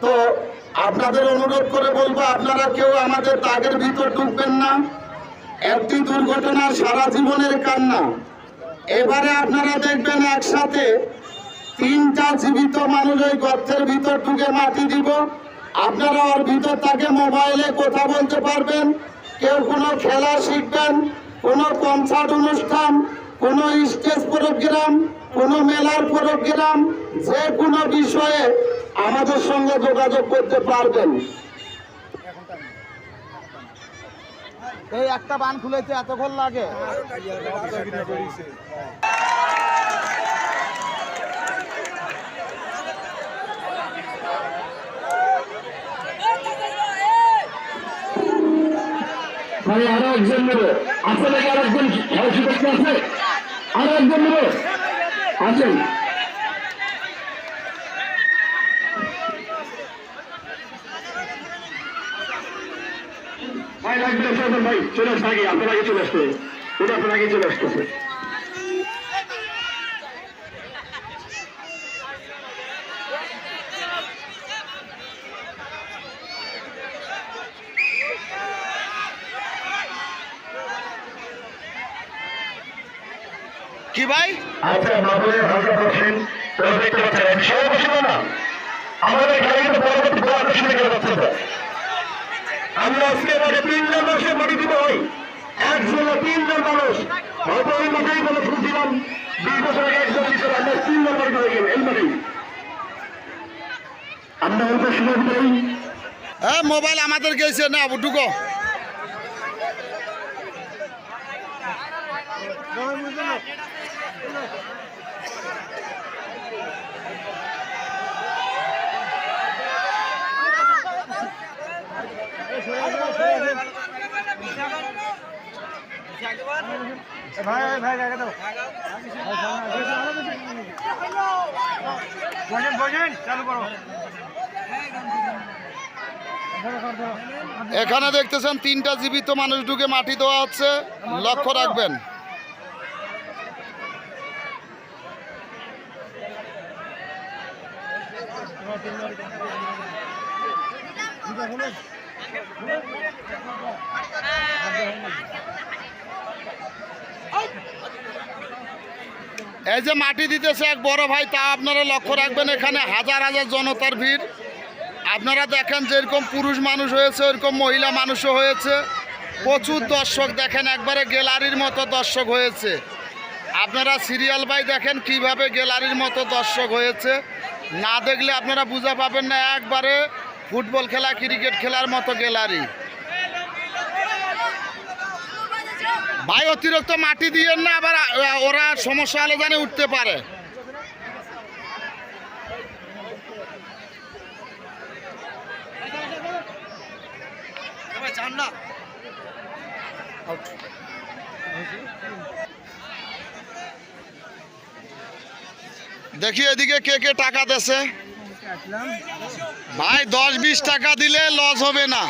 তো আপনাদের অনুরোধ করে বলবো, আপনারা কেউ আমাদের দাগের ভিতর ঢুকবেন না। একটি দুর্ঘটনা সারা জীবনের কান্না। এবারে আপনারা দেখবেন একসাথে 3টা জীবিত মানুষ ওই গর্তের ভিতর ঢুকে মাটি দিব। আপনারা ওর ভিতর তাকে মোবাইলে কথা বলতে পারবেন। কেউ কোনো খেলা শিখবেন, কোনো কনসার্ট অনুষ্ঠান, কোনো স্টেজ প্রোগ্রাম, কোনো মেলার প্রোগ্রাম, যে কোনো বিষয়ে আমাদের সঙ্গে যোগাযোগ করতে পারবেন। এই একটা বান খুলেছে, এতক্ষণ লাগে। আরো একজন নেবে আছে নাকি? আর একজন সুযোগ আছে? আরো একজন নেবে আছেন? ভাই লাগবে ভাই, চলে আসতে আগে আপনার আগে চলে আসতে, ওটা আপনার আগে চলে আসতেছে। কি ভাই? আচ্ছা, মাহবুবের হালকা পাচ্ছেন, দেখতে পাচ্ছেন সবাই বসে না। আমাদের খেলা কিন্তু পরবর্তী বড় আকর্ষণে খেলা যাচ্ছে। আমরা আজকে 3 জন মানুষের মাটি দিতে হয়। একজনে 3 জন মানুষ, হয়তো ওই মাঠেই বলে শুনছিলাম 20 বছর আগে একজন দিচ্ছে, আমরা 3 জন মাটি হয়ে গেল এই মাঠেই। আমরা অল্প সময় দিই। হ্যাঁ, মোবাইল আমাদের গেছে না, ঢুকো। ভাই ভাই জায়গা দাও, চালু করো। এখানে দেখতেছেন 3টা জীবিত মানুষ ঢুকে মাটি দেওয়া হচ্ছে, লক্ষ্য রাখবেন। এই যে মাটি দিতেছে এক বড় ভাই, তা আপনারা লক্ষ্য রাখবেন। এখানে হাজার হাজার জনতার ভিড়। আপনারা দেখেন যেরকম পুরুষ মানুষ হয়েছে ওরকম মহিলা মানুষও হয়েছে। প্রচুর দর্শক দেখেন, একবারে গ্যালারির মতো দর্শক হয়েছে। আপনারা সিরিয়াল বাই দেখেন কিভাবে গ্যালারির মতো দর্শক হয়েছে। না দেখলে আপনারা বুঝা পাবেন না, একবারে ফুটবল খেলা ক্রিকেট খেলার মতো গ্যালারি। ভাই অতিরিক্ত মাটি দিয়েন না, আবার ওরা সমস্যা হলে জানে উঠতে পারে। দেখি এদিকে কে কে টাকা দেছে ভাই। 10-20 টাকা দিলে লস হবে না।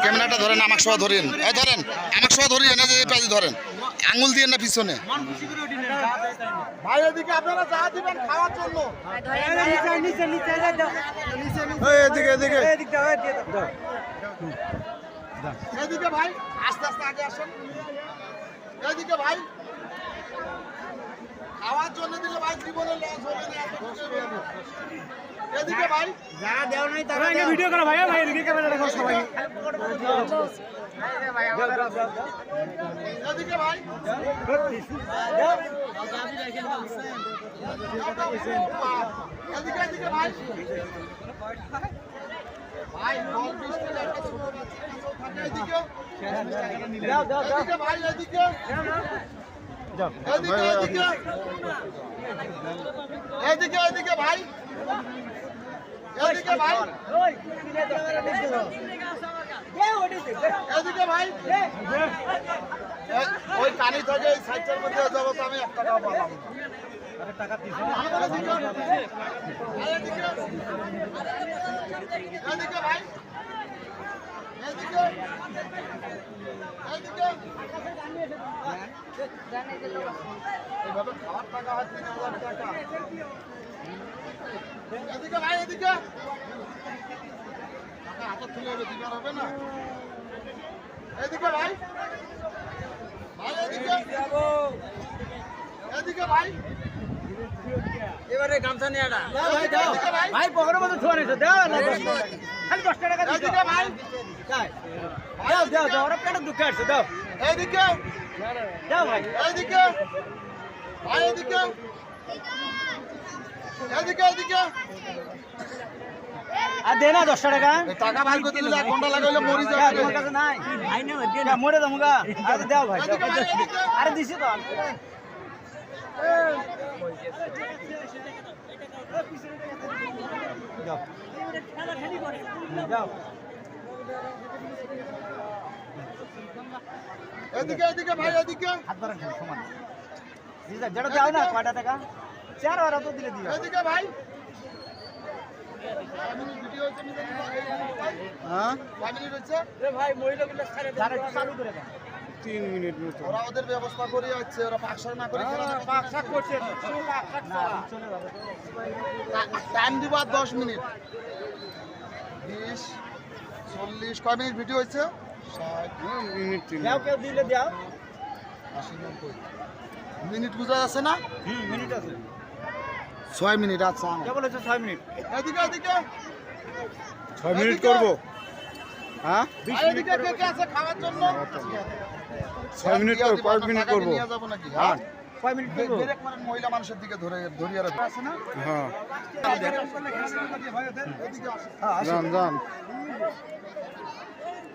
ক্যামেরাটা ধরেন, আমাকে সহ ধরেন, ধরেন আমাকে সহ ধরিয়ে না, যে পাশে ধরেন, আঙুল দিয়ে না পিছনে। ভাই এদিকে আপনারা যা দিবেন খাওয়ার জন্য, এদিকে এদিকে এদিকে ভাই, আস্তে আস্তে আগে আসেন। এদিকে ভাই, খাওয়ার জন্য দিলে ভাই জীবনে লস হবে না। এদিকে ভাই, যারা দেও নাই তারা ভিডিও করো ভাই। ভাই এদিকে ক্যামেরা রাখো সবাই। এদিকে ভাই, এদিকে এদিকে ভাই, ভাই বল বৃষ্টি একটা ছোট বাচ্চা থাকে। এদিকে দাও দাও এদিকে ভাই, এদিকে এদিকে এদিকে এদিকে এদিকে ভাই, এদিকে ভাই, এদিকে ভাই। ওই কানি থেকে এই সাইডের মধ্যে যাবো তো আমি 1 টাকাও পালাম না। টাকা দিছি এদিকে ভাই, এদিকে এদিকে এইভাবে খাওয়ার টাকা হয় 3000 টাকা। এদিকে ভাই, এদিকে হাতে তুলে হবে, দিবার হবে না। এদিকে ভাই, ভাই এদিকে, এদিকে ভাই। এবারে গামছা নিয়ে আনা ভাই দাও, ভাই পকেটের মধ্যে ছোঁয়া নিছে দাও না খালি 10 টাকা দিও এদিকে ভাই, তাই দাও দাও দাও ওরা পেটে দুঃখ আছে দাও এদিকে, দাও ভাই এদিকে, ভাই এদিকে, এদিকে, এদিকে। আর দে না 10 টাকা এই টাকা ভাই করতে দিলে 1 ঘন্টা লাগাইলে মরি দাও, যাবে। তোমার কাছে নাই ভাই না দে না মরে দামুগা আরে দাও ভাই দাও। এদিকে ভাই, এদিকে। আরে দিছি তো দাও দাও এদিকে, এদিকে ভাই, এদিকে, হাত ধরেন খালি সমান দিদা যেটা দাও না কয়টা টাকা 4 আর তো দিলে দিও এদিকে ভাই। ভিডিও হচ্ছে নিজে নিজে। হ্যাঁ 5 মিনিট হচ্ছে। তারে চালু করে দাও 3 মিনিট মতো। ওরা ওদের ব্যবস্থা করে যাচ্ছে, ওরা পাকশাক না করে পাকশাক করছে না চলে যাবে টাইম দিব আর 10 মিনিট। 20, 40, কয় মিনিট ভিডিও হচ্ছে? 60 মিনিট, দাও কেউ দিলে দাও 80, 90 মিনিট বুঝা যাচ্ছে না? মিনিট আছে 6 মিনিট। আচ্ছা কে বলেছে 6 মিনিট এদিকে, এদিকে 6 মিনিট করব হ্যাঁ 20 মিনিট কে কে আছে খাওয়ার জন্য? 6 মিনিট করব, 5 মিনিট করব। নিয়ে যাব নাকি? হ্যাঁ, কয় মিনিট করব ব্রেক করেন, মহিলা মানুষের দিকে ধরিয়ে রাখবে। আছে না? হ্যাঁ এদিকে আসেন। যান যান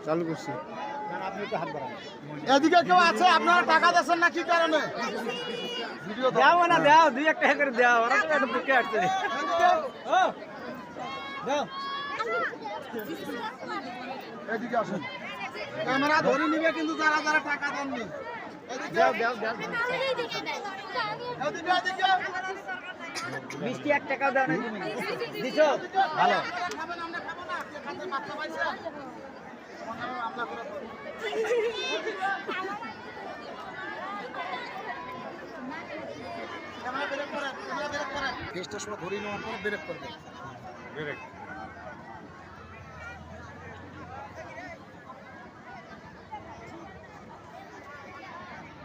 চালু করছি। আপনি একটু হাত বাড়ান এদিকে কেউ আছে? আপনারা টাকা দিচ্ছেন না কি কারণে? ভিডিও দাও। দাও না দাও 2-1 টাকা করে দাও ওরা তো একটু বুকে আসছে এদিকে, ও দাও এদিকে আসেন। ক্যামেরা ধরে নিবে কিন্তু যারা যারা টাকা দেননি। এদিকে, দাও দাও দাও এদিকে, এদিকে। মিষ্টি 1 টাকাও দাও না তুমি দিছো ভালো খাবেন, আমরা খাবো না। কে খাতে বাচ্চা পাইছে? আমার নামে মামলা করে দেবো। ক্যামেরা ব্রেক করেন, ক্যামেরা ব্রেক করেন। গেস্টের সময় ধরে নেওয়ার পর ব্রেক করবেন।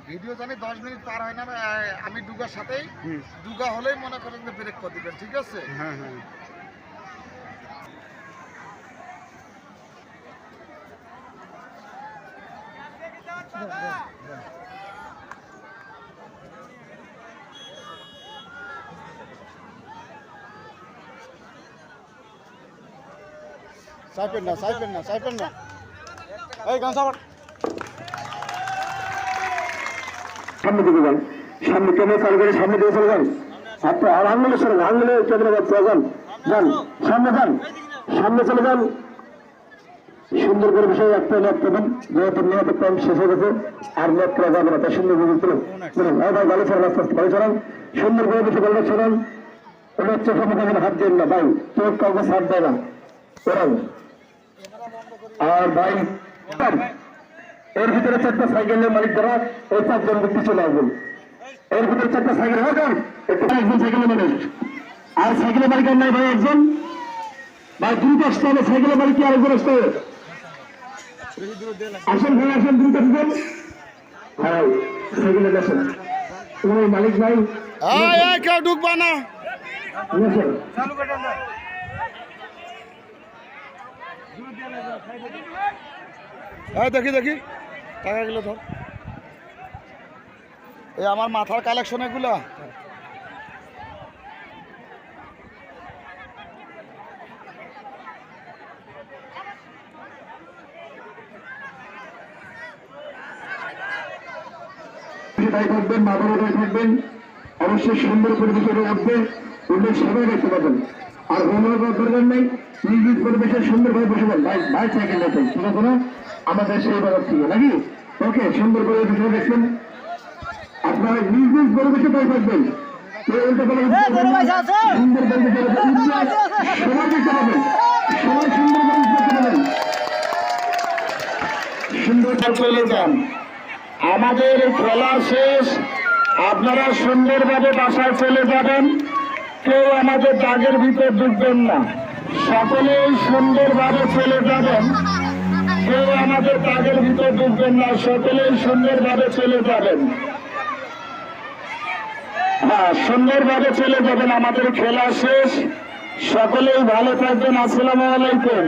ভিডিও জানি 10 মিনিট পার হয় না, আমি ডুগার সাথেই ডুগা হলেই মনে করেন যে ব্রেক করে দিবেন, ঠিক আছে? হ্যাঁ হ্যাঁ চাইবেন না চাইবেন না চাইবেন না এই গামছা পড় সামনে দিকে যান, সামনে ক্যামেরা চালু করে সামনে দিকে চলে যান। আচ্ছা আর আঙুলে সরেন, আঙুলে ক্যামেরা যাচ্ছে, যান যান সামনে যান, সামনে চলে যান। সুন্দর করে বিষয় একটা নেট পাবেন, যেহেতু নেট টাইম শেষ হয়ে গেছে আর নেট করা যাবে না, তাই সুন্দর করে চলুন চলুন। ভাই ভাই ভালো সরেন, আস্তে আস্তে ভালো সরেন, সুন্দর করে বিষয় ভালো সরেন। ওটা হচ্ছে সম্মুখে হাত দেন না ভাই, কেউ কাউকে সাথ দেয় না ওরাই। আর ভাই এর ভিতরে 4টা সাইকেলের মালিক দ্বারা এই 4 জন ব্যক্তি চলে আসবেন। এর ভিতরে 4টা সাইকেল হবেন, একজন সাইকেলের মালিক আর সাইকেলের মালিক নাই ভাই একজন, ভাই দ্রুত আসতে হবে, সাইকেলের মালিক কি আরেকজন আসতে হবে। আসেন ভাই আসেন, দ্রুত আসবেন। হ্যাঁ সাইকেলে আসেন, তোমার মালিক ভাই কেউ ঢুকবা না। আসেন। চালু করে দাও দেখি দেখি টাকাগুলো ধর। এই আমার মাথার কালেকশন এগুলা। দায়ী থাকবেন, মা বাবা দায়ী থাকবেন, অবশ্যই সুন্দর পরিবেশের মধ্যে উনি সবাই দেখতে পাবেন। আর অনুরোধ করবেন নেই, নিজ নিজ পরিবেশের সুন্দরভাবে বসে যান। ভাই ভাই সাইকেল দেখেন, ঠিক আছে না? আমাদের সেই বাজার থেকে নাকি ওকে সুন্দর করে বিষয় দেখবেন, আপনারা নিজ নিজ পরিবেশে দায়ী থাকবেন। সুন্দর পরিবেশে সবাই দেখতে পাবেন, সবাই সুন্দর পরিবেশ দেখতে পাবেন। সুন্দর চলে যান, আমাদের খেলা শেষ, আপনারা সুন্দরভাবে বাসায় চলে যাবেন, কেউ আমাদের দাগের ভিতর ঢুকবেন না। সকলেই সুন্দরভাবে চলে যাবেন, কেউ আমাদের তাগের ভিতর ঢুকবেন না, সকলেই সুন্দরভাবে চলে যাবেন। হ্যাঁ, সুন্দরভাবে চলে যাবেন, আমাদের খেলা শেষ। সকলেই ভালো থাকবেন। আসসালামু আলাইকুম।